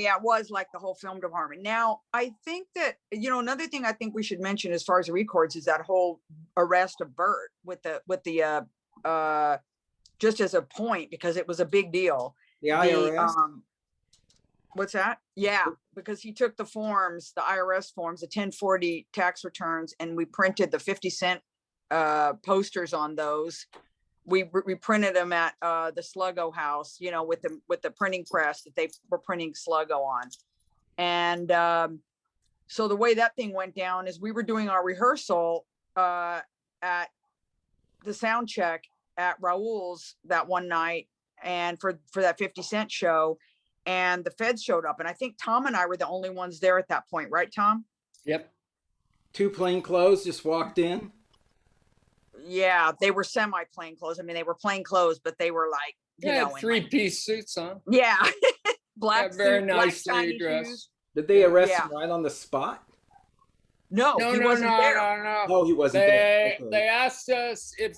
Yeah, it was like the whole film department. Now, I think that, another thing I think we should mention as far as the records is that whole arrest of Bert with the just as a point, because it was a big deal. The IRS? What's that? Yeah, because he took the forms, the IRS forms, the 1040 tax returns, and we printed the 50-cent posters on those. We printed them at the Sluggo house, with the printing press that they were printing Sluggo on. And so the way that thing went down is we were doing our rehearsal at the sound check at Rauls that one night, and for that 50-cent show, and the feds showed up. And I think Tom and I were the only ones there at that point, right, Tom? Yep. 2 plainclothes just walked in. Yeah, they were semi plain clothes. I mean, they were plain clothes, but they were like, three-piece suits on. Yeah. Black very suit, nicely dressed. Did they arrest him right on the spot? No, he wasn't there. No. Oh, he wasn't there. Okay. They asked us if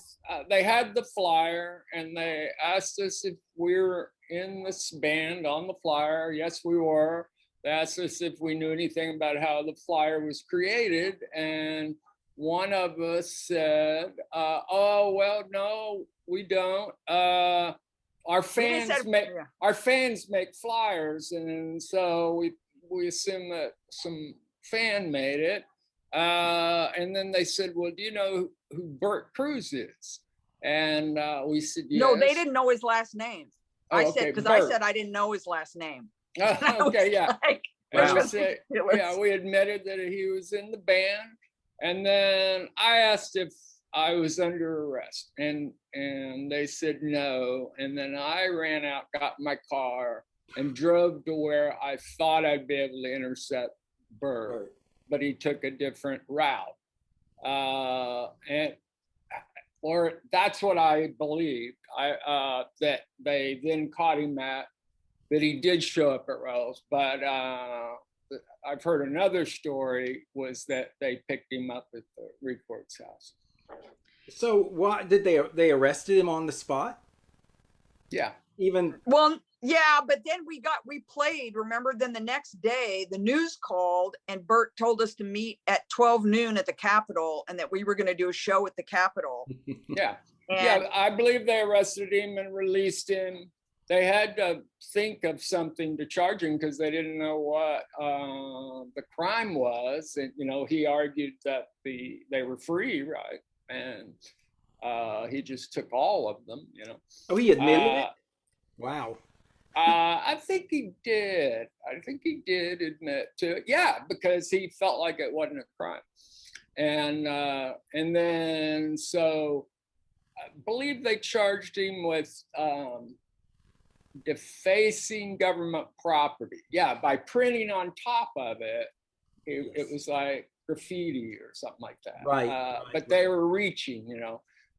they had the flyer, and they asked us if we were in this band on the flyer. Yes, we were. They asked us if we knew anything about how the flyer was created, and one of us said, "Oh, well, no, we don't. Our fans make flyers, and so we assume that some fan made it." And then they said, "Well, do you know who Bert Cruz is?" And we said, "Yes." No, they didn't know his last name. I said I didn't know his last name. Okay, yeah. Like, we admitted that he was in the band. And then I asked if I was under arrest, and they said no. And then I ran out, got in my car, and drove to where I thought I'd be able to intercept Bert, but he took a different route. Or that's what I believed. That they then caught him at, that he did show up at Rauls, but I've heard another story was that they picked him up at the Records house. So why did they arrested him on the spot? Yeah. Well, yeah, but then we played, remember, then the next day the news called and Bert told us to meet at 12 noon at the Capitol, and that we were going to do a show at the Capitol. Yeah. Yeah, I believe they arrested him and released him. They had to think of something to charge him because they didn't know what the crime was. And, he argued that they were free, right? And he just took all of them, Oh, he admitted it? Wow. I think he did. I think he did admit to it. Yeah, because he felt like it wasn't a crime. And then, so I believe they charged him with defacing government property. Yeah, by printing on top of it, it was like graffiti or something like that. Right. But they were reaching,